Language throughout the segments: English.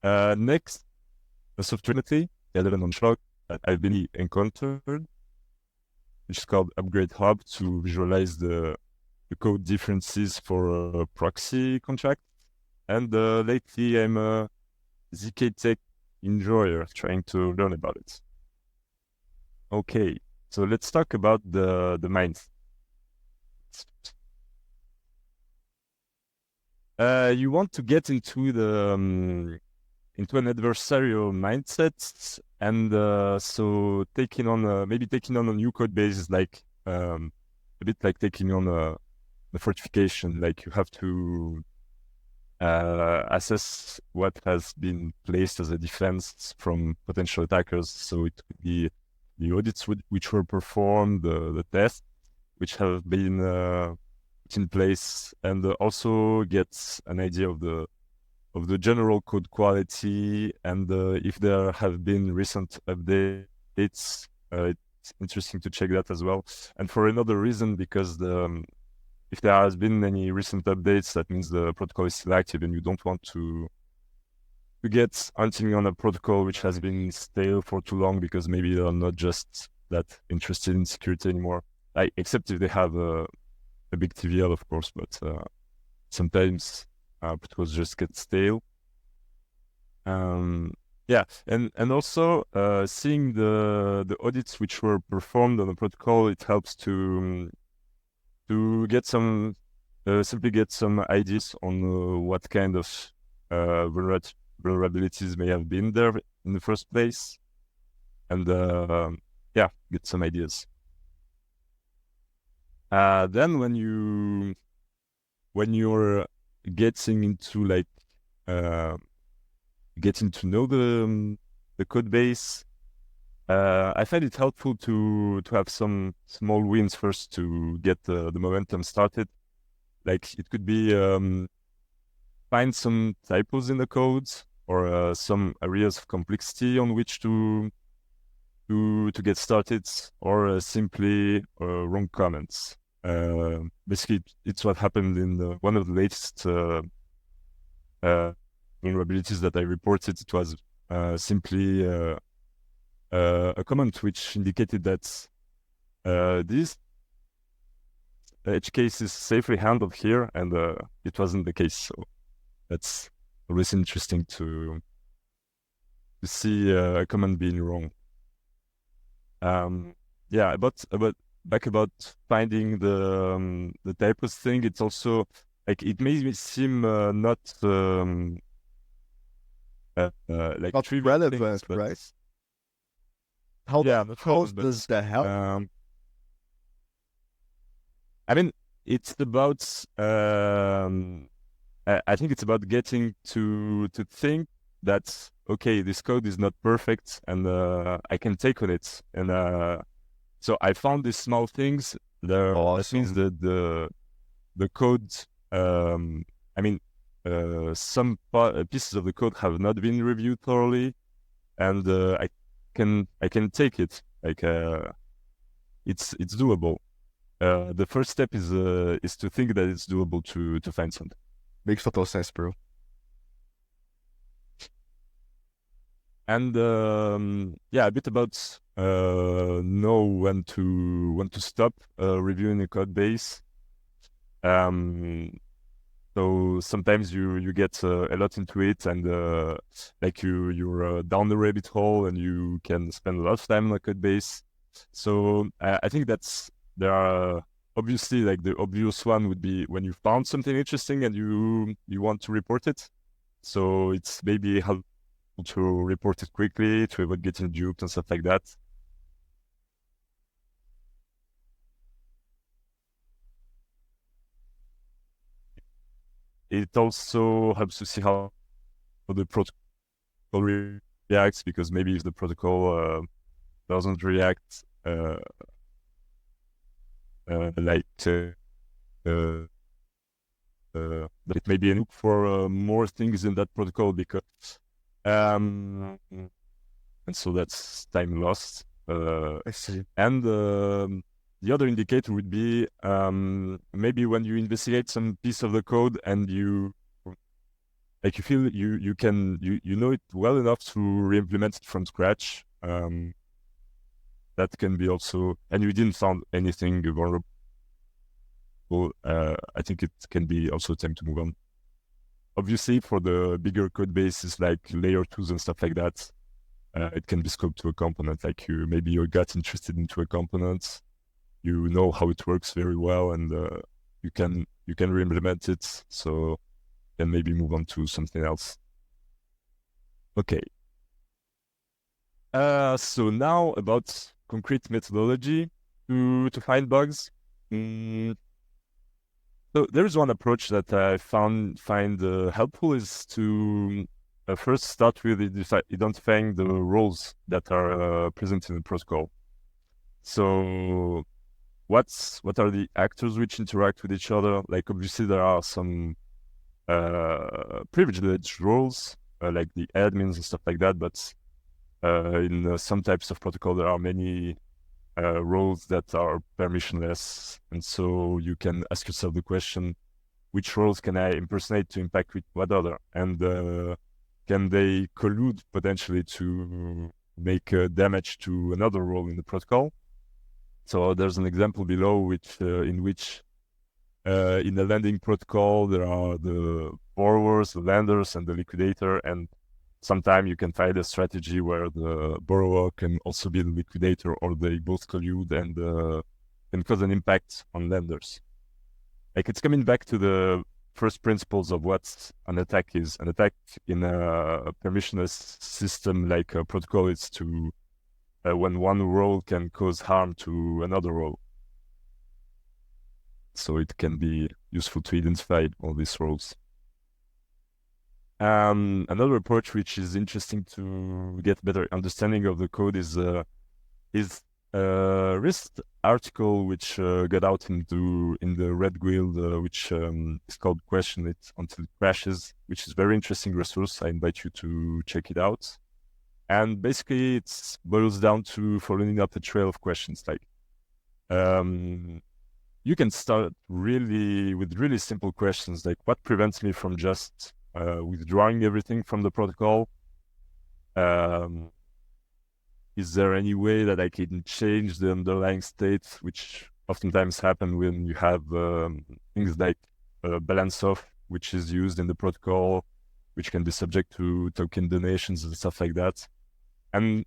Next, a software that I've been encountered, which is called upgradehub to visualize the code differences for a proxy contract. And lately, I'm a ZK Tech enjoyer trying to learn about it. Okay, so let's talk about the minds. You want to get into the into an adversarial mindset, and so maybe taking on a new code base is like a bit like taking on a fortification. Like you have to assess what has been placed as a defense from potential attackers. So it could be the audits which were performed, the tests which have been put in place, and also get an idea of the general code quality, and if there have been recent updates. It's interesting to check that as well. And for another reason, because if there has been any recent updates, that means the protocol is still active, and you don't want to get hunting on a protocol which has been stale for too long, because maybe they're not just that interested in security anymore. Except if they have a big TVL, of course, but sometimes protocols just get stale. Yeah, and also seeing the audits which were performed on the protocol, it helps to get some simply get some ideas on what kind of vulnerabilities may have been there in the first place, and yeah, get some ideas. Then when you're getting into like getting to know the code base, I find it helpful to have some small wins first to get the momentum started. Like it could be find some typos in the code, or some areas of complexity on which to get started, or simply wrong comments. Basically, it's what happened in one of the latest vulnerabilities that I reported. It was simply a comment which indicated that this edge case is safely handled here, and it wasn't the case. So that's always interesting to see a comment being wrong. Yeah, about finding the typos thing. It's also like it makes me seem not like Not trivial relevant, things, but right? How does that help? I mean, it's about I think it's about getting to think that, okay, this code is not perfect, and I can take on it. And so I found these small things there. That means Awesome. that the code, I mean, some pieces of the code have not been reviewed thoroughly, and I can take it. Like it's doable. The first step is to think that it's doable to find something. Makes total sense, bro. And yeah, a bit about know when to stop reviewing a code base. So sometimes you get a lot into it, and like you're down the rabbit hole, and you can spend a lot of time on a code base. So I think there are obviously, like, the obvious one would be when you found something interesting and you want to report it. So it's maybe helpful to report it quickly to avoid getting duped and stuff like that. It also helps to see how the protocol reacts, because maybe if the protocol doesn't react like that, it may be a look for more things in that protocol, because and so that's time lost. I see. And the other indicator would be maybe when you investigate some piece of the code and like you feel you know it well enough to re-implement it from scratch. That can be also, and you didn't found anything vulnerable. I think it can be also time to move on. Obviously, for the bigger code bases like layer 2s and stuff like that, it can be scoped to a component. Like maybe you got interested into a component, you know how it works very well, and you can re-implement it. So then maybe move on to something else. Okay. So now about concrete methodology to find bugs. So there is one approach that I find helpful is to first start with identifying the roles that are present in the protocol. So what are the actors which interact with each other? Like obviously there are some privileged roles like the admins and stuff like that, but in some types of protocol there are many roles that are permissionless, and so you can ask yourself the question, which roles can I impersonate to impact with what other, and can they collude potentially to make damage to another role in the protocol? So there's an example below in which in the lending protocol there are the borrowers, the lenders, and the liquidator, and sometimes you can find a strategy where the borrower can also be the liquidator, or they both collude and can cause an impact on lenders. Like it's coming back to the first principles of what an attack is. An attack in a permissionless system like a protocol is to when one role can cause harm to another role. So it can be useful to identify all these roles. Another approach which is interesting to get better understanding of the code is a recent article which got out in the Red Guild, which is called "Question It Until It Crashes," which is a very interesting resource. I invite you to check it out. And basically, it boils down to following up a trail of questions. Like, you can start with really simple questions, like what prevents me from just withdrawing everything from the protocol? Is there any way that I can change the underlying state, which oftentimes happen when you have things like balance off, which is used in the protocol, which can be subject to token donations and stuff like that. And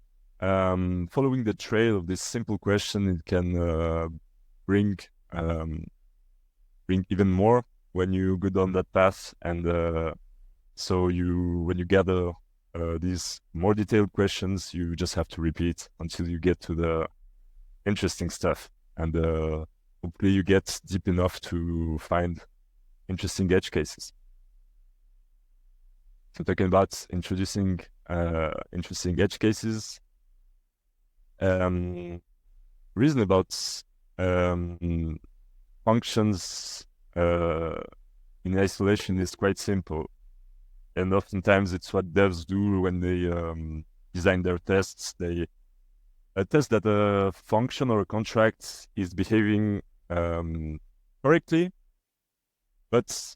following the trail of this simple question, it can bring even more when you go down that path. And so when you gather these more detailed questions, you just have to repeat until you get to the interesting stuff. And hopefully you get deep enough to find interesting edge cases. So talking about introducing interesting edge cases, reason about functions in isolation is quite simple. And oftentimes it's what devs do when they design their tests. They test that a function or a contract is behaving correctly, but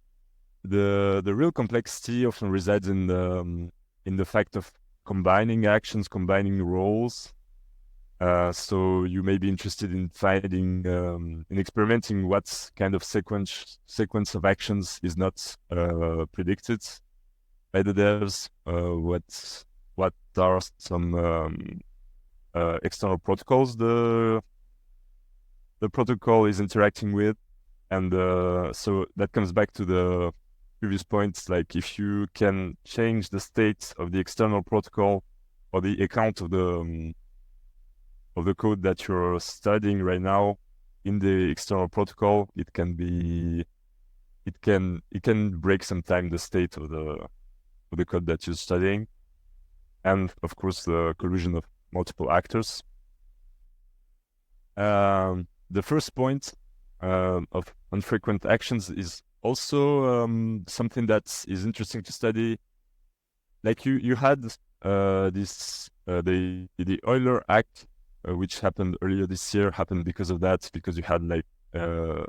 the real complexity often resides in the fact of combining actions, combining roles. So you may be interested in finding, in experimenting what kind of sequence of actions is not predicted by the devs. What are some external protocols the protocol is interacting with, and so that comes back to the previous points. Like if you can change the state of the external protocol or the account of the code that you're studying right now in the external protocol, it can break sometime the state of the code that you're studying, and of course the collusion of multiple actors. The first point of infrequent actions is also something that is interesting to study. Like you had this the Euler Act, which happened earlier this year, happened because of that, because you had like a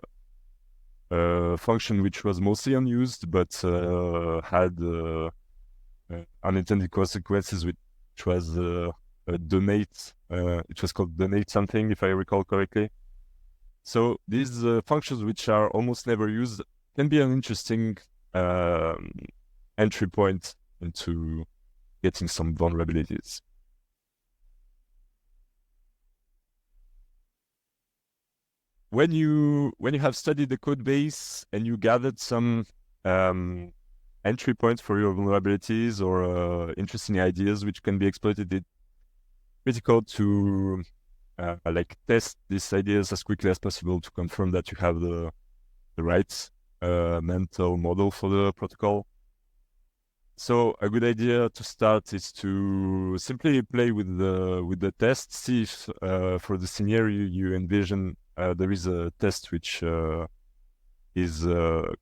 a function which was mostly unused, but had unintended consequences, which was donate. It was called donate something, if I recall correctly. So these functions, which are almost never used, can be an interesting entry point into getting some vulnerabilities. When you have studied the code base and you gathered some entry points for your vulnerabilities or interesting ideas which can be exploited, it's critical to like test these ideas as quickly as possible to confirm that you have the right mental model for the protocol. So a good idea to start is to simply play with the test, see if for the scenario you envision there is a test which is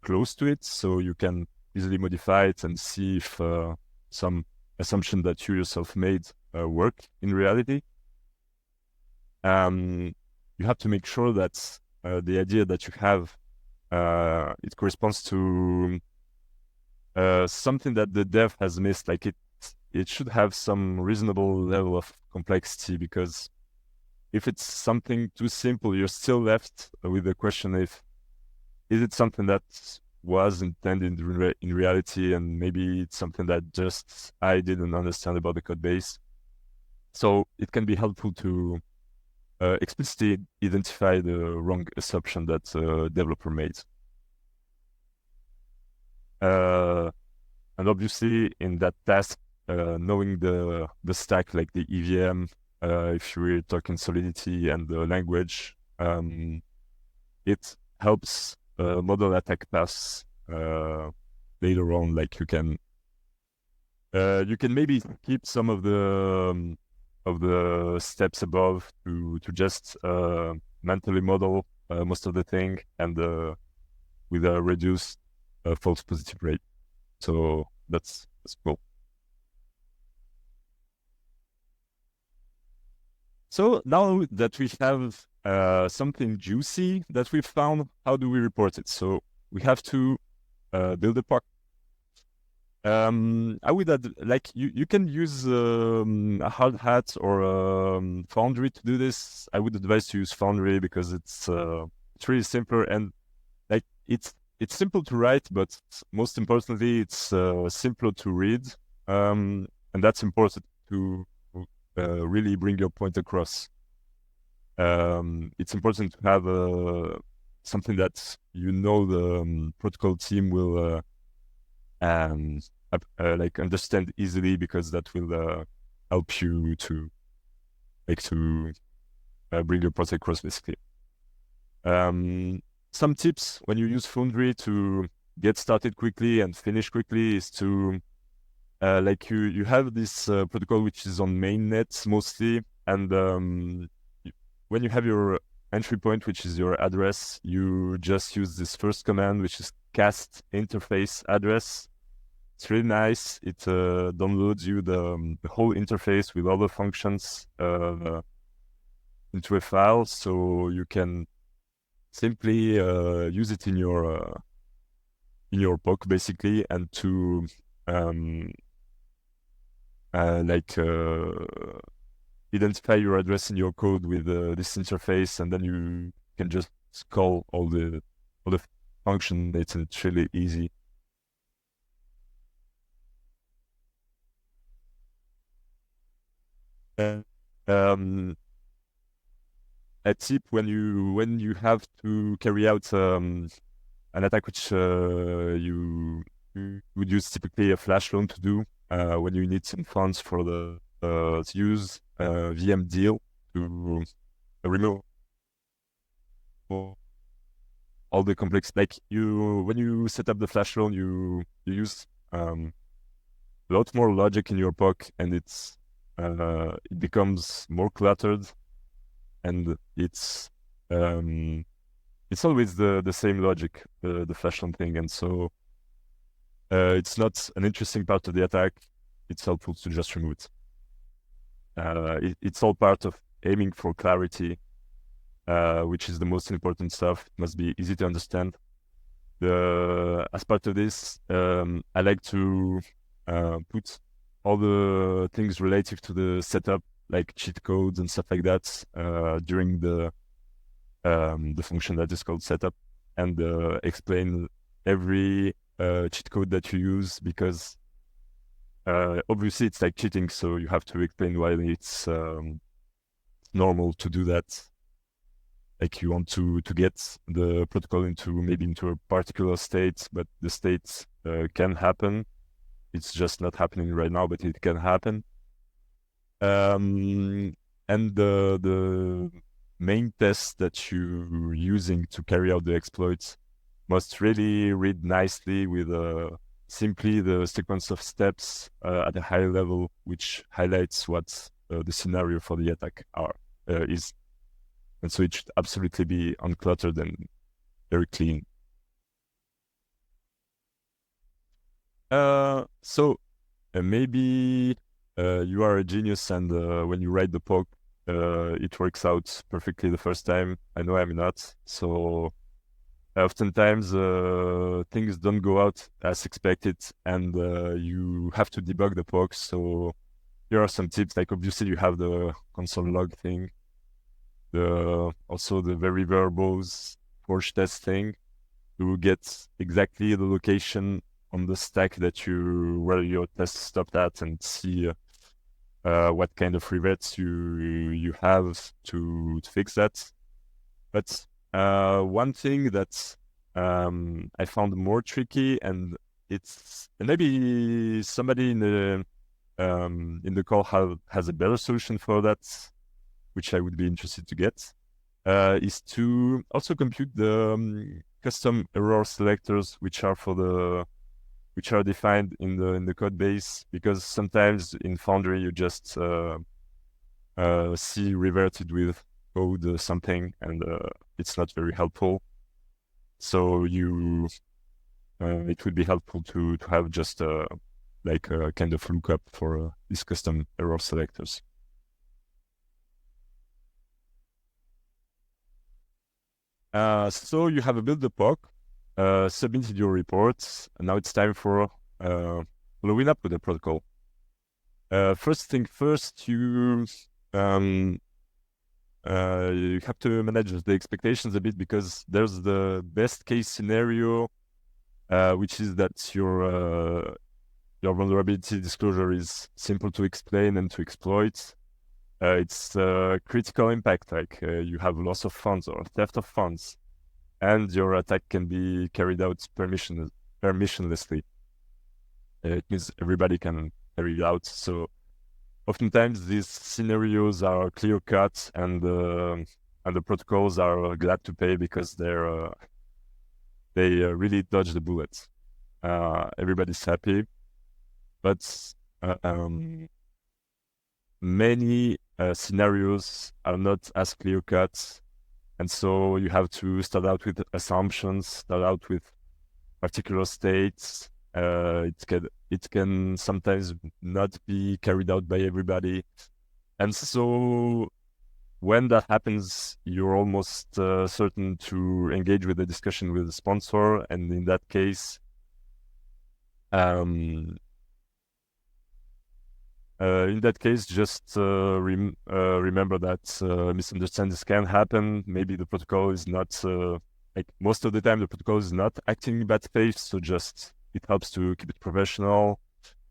close to it, so you can easily modify it and see if some assumption that you yourself made work in reality. You have to make sure that the idea that you have it corresponds to something that the dev has missed. Like it should have some reasonable level of complexity, because if it's something too simple, you're still left with the question: if is it something that was intended in reality, and maybe it's something that just I didn't understand about the code base. So it can be helpful to explicitly identify the wrong assumption that the developer made. And obviously, in that task, knowing the stack, like the EVM, if you're talking Solidity and the language, it helps model attack paths later on. Like you can maybe keep some of the steps above to just mentally model most of the thing, and with a reduced false positive rate. So that's cool. So now that we have something juicy that we've found, how do we report it? So we have to build a POC. I would add, like, you can use a hard hat or Foundry to do this. I would advise to use Foundry because it's really simple, and like it's simple to write, but most importantly, it's simpler to read, and that's important to really bring your point across. It's important to have something that the protocol team will like understand easily, because that will help you to bring your project across, basically. Some tips when you use Foundry to get started quickly and finish quickly is to like you have this protocol which is on mainnet mostly, and when you have your entry point, which is your address, you just use this first command, which is cast interface address. It's really nice. It downloads you the whole interface with all the functions into a file, so you can simply use it in your POC, basically, and to identify your address in your code with this interface, and then you can just call all the function. It's really easy. A tip when you have to carry out an attack which you would use typically a flash loan to do, when you need some funds for the to use VM deal to remove all the complex, like when you set up the flash loan, you use a lot more logic in your POC, and it becomes more cluttered, and it's always the same logic, the flash loan thing, and so it's not an interesting part of the attack. It's helpful to just remove it. It's all part of aiming for clarity, which is the most important stuff. It must be easy to understand. as part of this, I like to put all the things related to the setup, like cheat codes and stuff like that, during the function that is called setup, and explain every cheat code that you use, because obviously it's like cheating, so you have to explain why it's normal to do that. Like you want to get the protocol into a particular state, but the state can happen. It's just not happening right now, but it can happen. And the main test that you're using to carry out the exploits must really read nicely with simply the sequence of steps at a high level, which highlights what the scenario for the attack is. And so it should absolutely be uncluttered and very clean. So maybe you are a genius, and when you write the POC, it works out perfectly the first time. I know I'm not. So oftentimes things don't go out as expected, and you have to debug the POC. So here are some tips. Like obviously you have the console log thing, also the very verbose forge test thing to get exactly the location on the stack where your test stopped at, and see what kind of revets you have to fix that. But one thing that I found more tricky, and maybe somebody in the call has a better solution for that, which I would be interested to get, is to also compute the custom error selectors, which are defined in the code base, because sometimes in Foundry you just see reverted with code something, and it's not very helpful. So it would be helpful to have just like a kind of lookup for these custom error selectors. So you have built the POC, submitted your reports, and now it's time for following up with the protocol. First thing first, you have to manage the expectations a bit, because there's the best case scenario, which is that your vulnerability disclosure is simple to explain and to exploit. It's critical impact, like you have loss of funds or theft of funds, and your attack can be carried out permissionlessly. It means everybody can carry it out. So oftentimes these scenarios are clear cut, and the protocols are glad to pay, because they really dodge the bullet. Everybody's happy, but many scenarios are not as clear cut, and so you have to start out with assumptions, start out with particular states. It can sometimes not be carried out by everybody, and so when that happens, you're almost certain to engage with a discussion with the sponsor, and in that case, just remember that misunderstandings can happen. Maybe the protocol is not, like most of the time, the protocol is not acting in bad faith, so just it helps to keep it professional.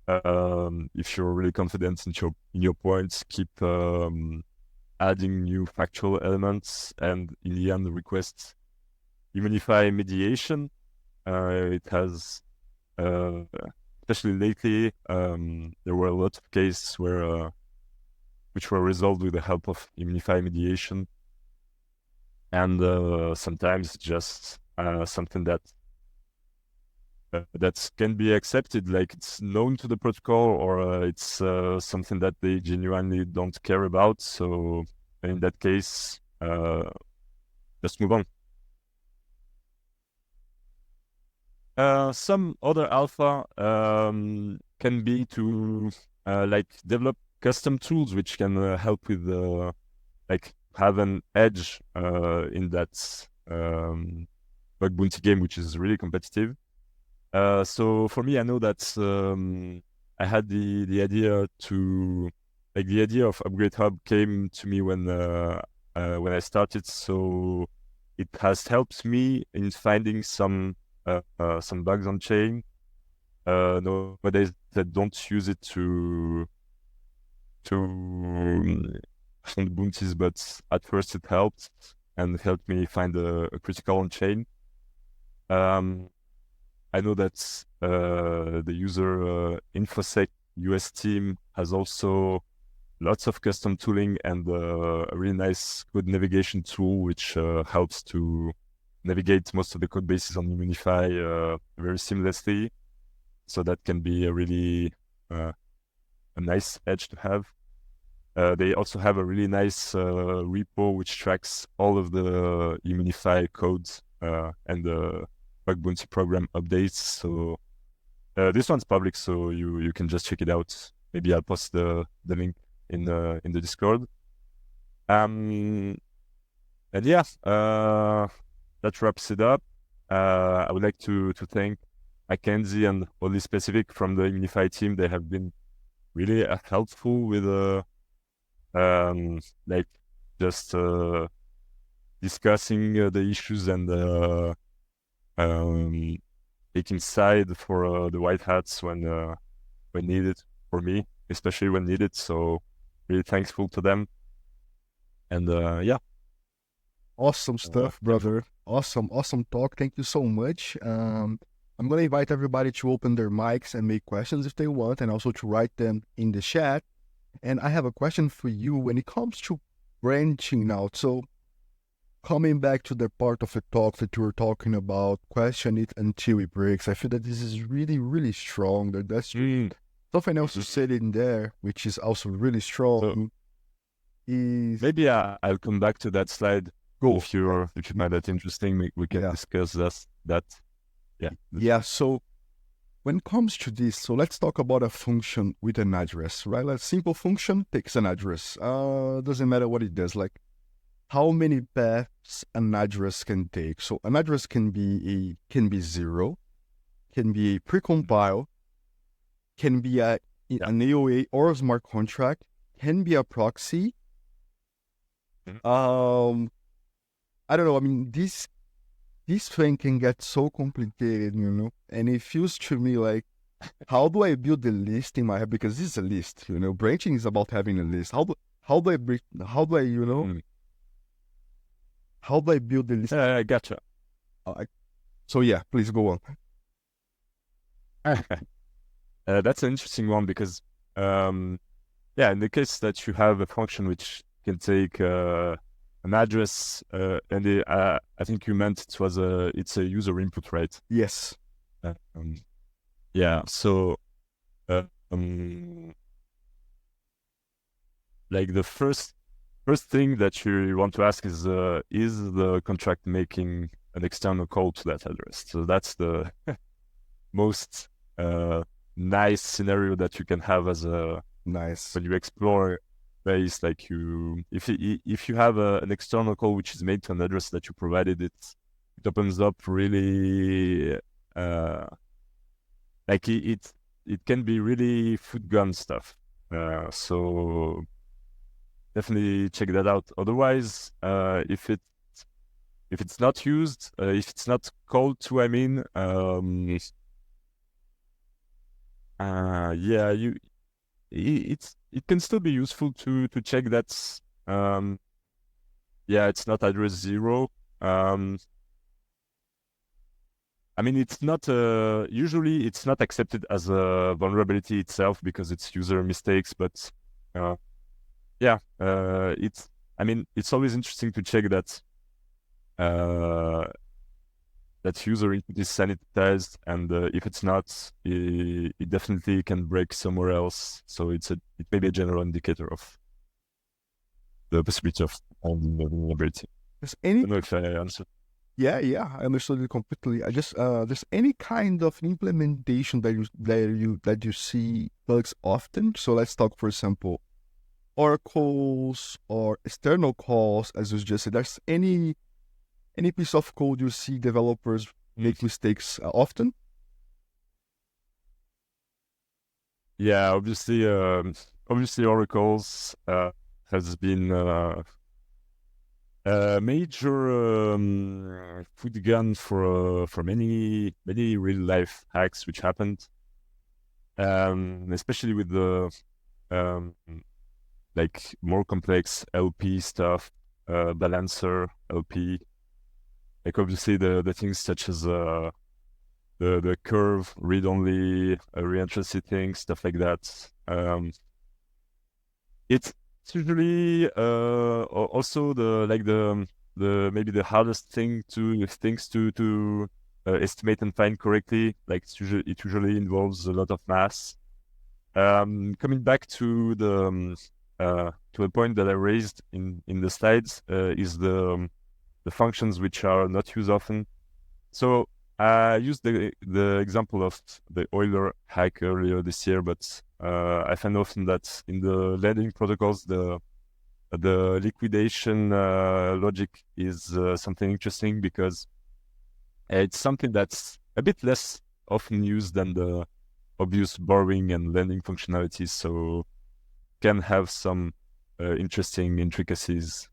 If you're really confident in your points, keep adding new factual elements, and in the end, request unify mediation. It has, especially lately, there were a lot of cases which were resolved with the help of unify mediation, and sometimes just something that can be accepted, like it's known to the protocol, or it's something that they genuinely don't care about. So in that case, just move on. Some other alpha can be to like develop custom tools which can help with like have an edge in that bug bounty game, which is really competitive. So for me, I know that I had the idea to the idea of Upgrade Hub came to me when I started. So it has helped me in finding some bugs on chain nowadays that don't use it to find bounties, but at first it helped me find a critical on chain. I know that the user InfoSec US team has also lots of custom tooling and a really nice code navigation tool, which helps to navigate most of the code bases on Unify very seamlessly. So that can be a really a nice edge to have. They also have a really nice repo which tracks all of the Unify codes and the bug bounty program updates. So this one's public, so you can just check it out. Maybe I'll post the link in the Discord. And yeah, that wraps it up. I would like to thank Mackenzie and Oli Specific from the Unify team. They have been really helpful with like just discussing the issues and taking side for the white hats when needed, for me, especially when needed. So really thankful to them. And yeah. Awesome stuff, brother. Awesome talk. Thank you so much. I'm going to invite everybody to open their mics and make questions if they want, and also to write them in the chat. And I have a question for you when it comes to branching out. So coming back to the part of the talk that you were talking about, question it until it breaks. I feel that this is really, really strong. That's something else to say in there, which is also really strong. Is maybe I'll come back to that slide. Go. If you find that interesting, we can discuss that. Yeah. Yeah. So when it comes to this, so let's talk about a function with an address, right? A simple function takes an address. Doesn't matter what it does. Like how many paths an address can take. So an address can be 0, can be a precompile, can be an AOA or a smart contract, can be a proxy. I don't know. I mean, this thing can get so complicated, you know, and it feels to me like, how do I build the list in my head? Because this is a list, you know. Branching is about having a list. How do I build the list? I gotcha. So yeah, please go on. That's an interesting one because, in the case that you have a function which can take an address, and I think you meant it's a user input, right? Yes. Yeah. So, like the first thing that you want to ask is the contract making an external call to that address? So that's the most nice scenario that you can have as a when you explore base. Like if you have an external call which is made to an address that you provided, it opens up really like it can be really foot gun stuff. So definitely check that out. Otherwise, if it's not used, if it's not called to, I mean, it can still be useful to check that it's not address 0. I mean, it's not usually it's not accepted as a vulnerability itself because it's user mistakes, but it's always interesting to check that that user input is sanitized, and if it's not, it definitely can break somewhere else. So it may be a general indicator of the possibility of vulnerability. I don't know if I answered. Yeah, I understood it completely. I just there's any kind of implementation that you see bugs often. So let's talk, for example, oracles or external calls, as you just said. There's any any piece of code you see developers make mistakes often? Yeah, obviously Oracle's has been a major food gun for many real life hacks which happened, especially with the like more complex LP stuff, balancer LP. Like obviously the things such as the curve, read only, reentrancy things, stuff like that. It's usually also the maybe the hardest things to estimate and find correctly. Like it usually involves a lot of math. Coming back to the point that I raised in the slides is the functions which are not used often. So I used the example of the Euler hack earlier this year, but I find often that in the lending protocols, the liquidation logic is something interesting because it's something that's a bit less often used than the obvious borrowing and lending functionalities, so can have some interesting intricacies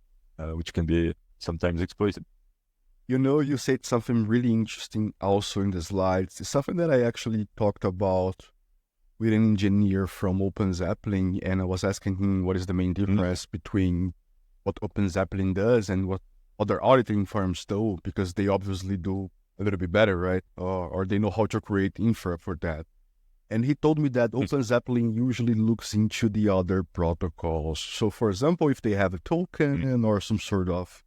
which can be sometimes exploited. You know, you said something really interesting also in the slides. It's something that I actually talked about with an engineer from OpenZeppelin, and I was asking him what is the main difference between what OpenZeppelin does and what other auditing firms do, because they obviously do a little bit better, right? Or they know how to create infra for that. And he told me that OpenZeppelin usually looks into the other protocols. So, for example, if they have a token or some sort of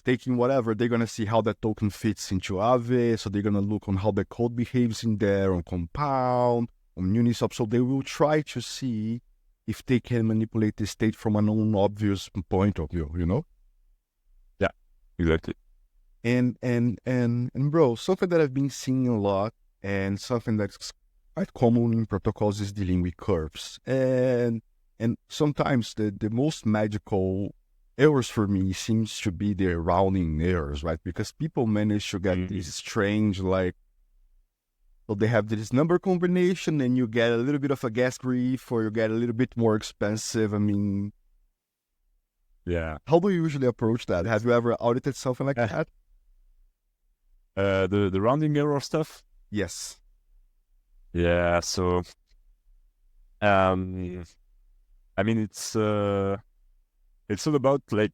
taking whatever, they're going to see how that token fits into Aave. So they're going to look on how the code behaves in there, on Compound, on Uniswap. So they will try to see if they can manipulate the state from an obvious point of view, you know? Yeah, exactly. And bro, something that I've been seeing a lot and something that's quite common in protocols is dealing with curves. And sometimes the most magical errors for me seems to be the rounding errors, right? Because people manage to get these strange, like, so they have this number combination and you get a little bit of a gas grief or you get a little bit more expensive. I mean, yeah. How do you usually approach that? Have you ever audited something like that? The rounding error stuff? Yes. Yeah, so I mean it's all about like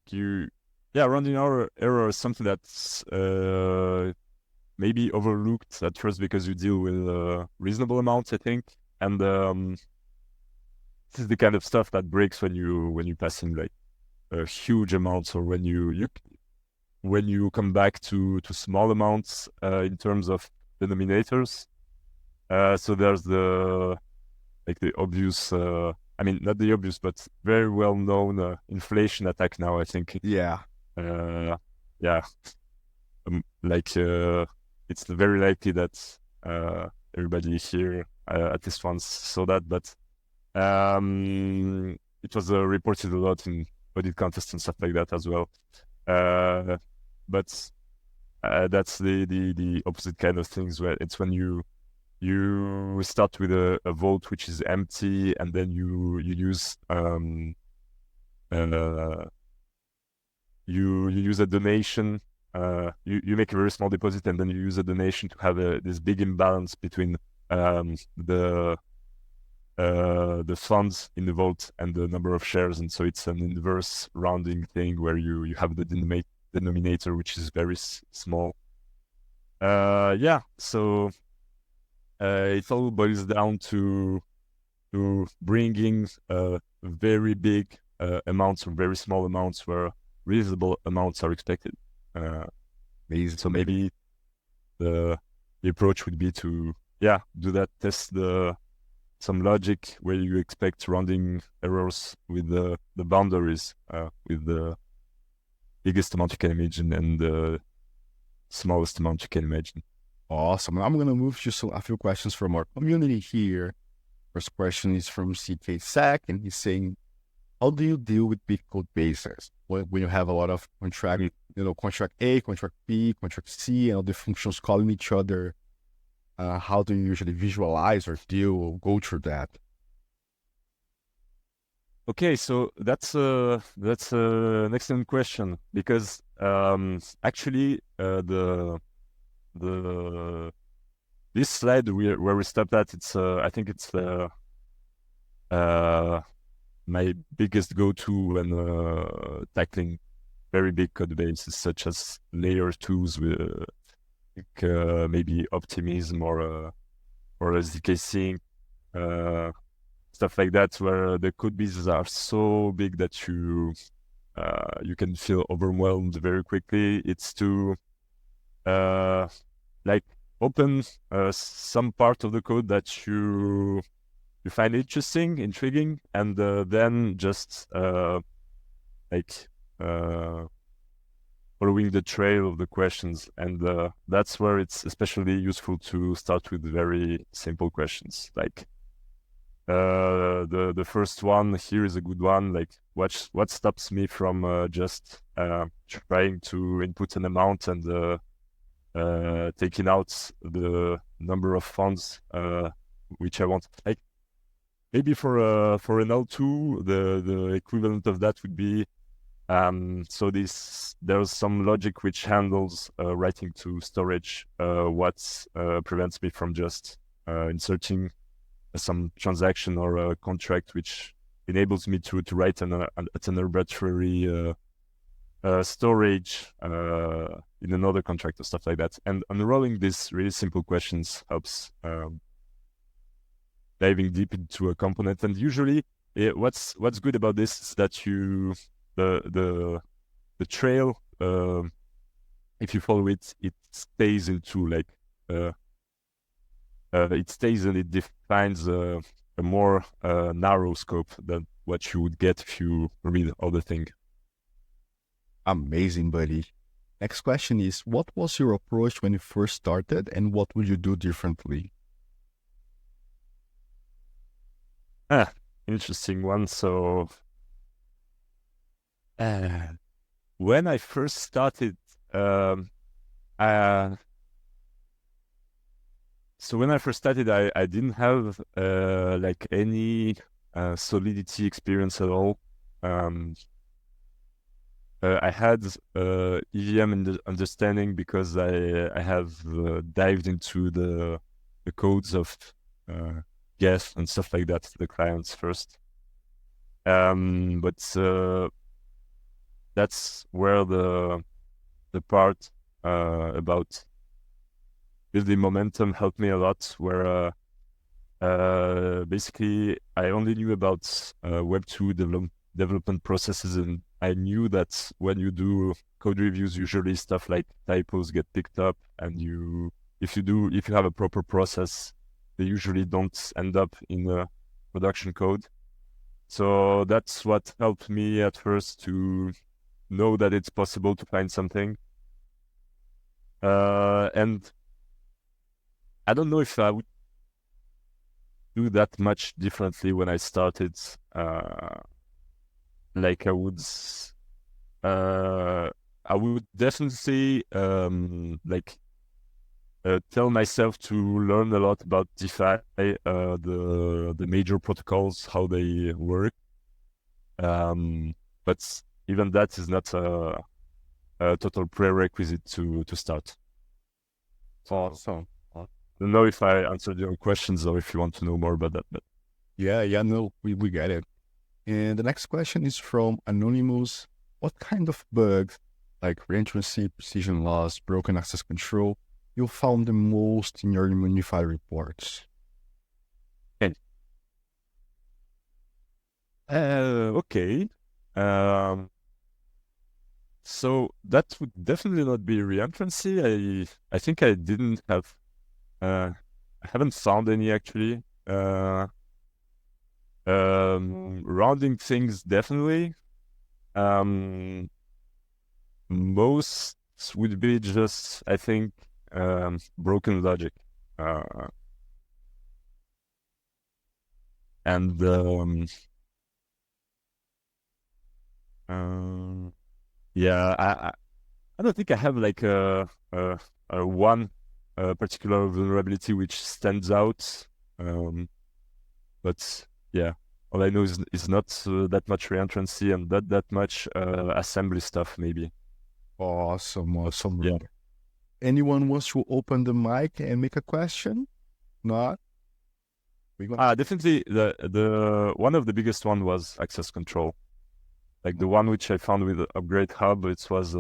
rounding error is something that's maybe overlooked at first because you deal with reasonable amounts, I think. And this is the kind of stuff that breaks when you pass in like huge amounts, or when you come back to small amounts in terms of denominators. So there's the obvious, I mean, not the obvious, but very well known inflation attack now, I think. Yeah. Yeah. It's very likely that everybody here at least once saw that, but it was reported a lot in audit contests and stuff like that as well. But that's the opposite kind of things, where it's when you start with a vault which is empty, and then you use you use a donation. You make a very small deposit, and then you use a donation to have this big imbalance between the funds in the vault and the number of shares, and so it's an inverse rounding thing where you have the denominator which is very small. So it all boils down to bringing very big amounts or very small amounts where reasonable amounts are expected. So maybe the approach would be to do that, test some logic where you expect rounding errors with the boundaries, with the biggest amount you can imagine and the smallest amount you can imagine. Awesome. I'm going to move to a few questions from our community here. First question is from Cergyk.Eth, and he's saying, how do you deal with big code bases when you have a lot of contract contract A, contract B, contract C, and all the functions calling each other. How do you usually visualize or deal or go through that? Okay, so that's an excellent question because actually the this slide where we stopped at, it's I think it's my biggest go-to when tackling very big code bases such as layer twos with maybe optimism or SDK sync, stuff like that, where the code bases are so big that you can feel overwhelmed very quickly. It's to like open some part of the code that you find intriguing, and then just like following the trail of the questions. And that's where it's especially useful to start with very simple questions. Like the first one here is a good one. Like what stops me from just trying to input an amount and taking out the number of fonts which I want. Like maybe for an L2, the equivalent of that would be so there's some logic which handles writing to storage what prevents me from just inserting some transaction or a contract which enables me to write at an arbitrary storage in another contract or stuff like that. And unrolling these really simple questions helps diving deep into a component. And usually, what's good about this is that the trail, if you follow it, it stays into like it stays and it defines a more narrow scope than what you would get if you read all the thing. Amazing, buddy. Next question is, what was your approach when you first started, and what would you do differently? Interesting one. So when I first started, I didn't have like any Solidity experience at all. I had EVM understanding because I have dived into the codes of Geth and stuff like that, the clients first. But that's where the part about building momentum helped me a lot, where basically I only knew about Web 2 development processes, and I knew that when you do code reviews, usually stuff like typos get picked up, and if you have a proper process, they usually don't end up in the production code. So that's what helped me at first to know that it's possible to find something. And I don't know if I would do that much differently when I started. Like I would definitely tell myself to learn a lot about DeFi, the major protocols, how they work. But even that is not a total prerequisite to start. Awesome. I don't know if I answered your questions or if you want to know more about that. But Yeah, no, we get it. And the next question is from Anonymous. What kind of bugs, like reentrancy, precision loss, broken access control, you found the most in your Unify reports? Okay. So that would definitely not be reentrancy. I think I didn't have. I haven't found any actually. Rounding things definitely. Most would be just, I think, broken logic. And yeah, I don't think I have like a one particular vulnerability which stands out. But yeah, all I know is not that much reentrancy and not that much assembly stuff, maybe. Awesome, awesome, Yeah. brother. Anyone wants to open the mic and make a question? Not? We gonna... Definitely the one of the biggest one was access control. Like the one which I found with Upgrade Hub, it was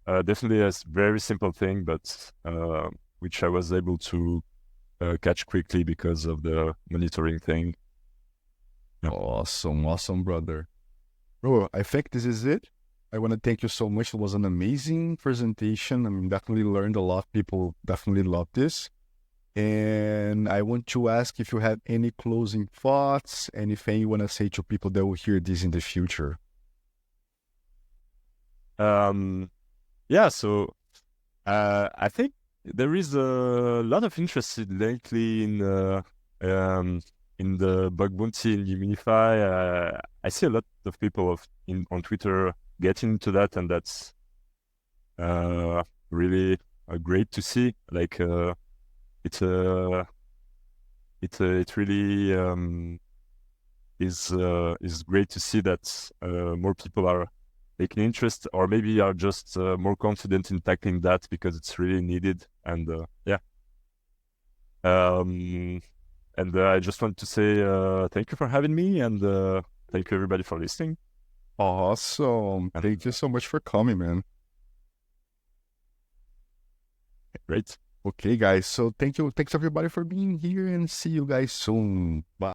definitely a very simple thing, but which I was able to catch quickly because of the monitoring thing. Yeah. Awesome, awesome, brother. Bro, I think this is it. I want to thank you so much. It was an amazing presentation. I mean, definitely learned a lot. People definitely love this. And I want to ask if you have any closing thoughts, anything you want to say to people that will hear this in the future. Yeah, so I think there is a lot of interest lately in the bug bounty in Unify. I see a lot of people on Twitter getting into that, and that's really great to see. Like it really is great to see that more people are taking interest, or maybe are just more confident in tackling that because it's really needed. And yeah. And I just want to say thank you for having me, and thank you everybody for listening. Awesome. And, Thank you so much for coming, man. great. Okay, guys. So thank you. Thanks everybody for being here and see you guys soon. Bye.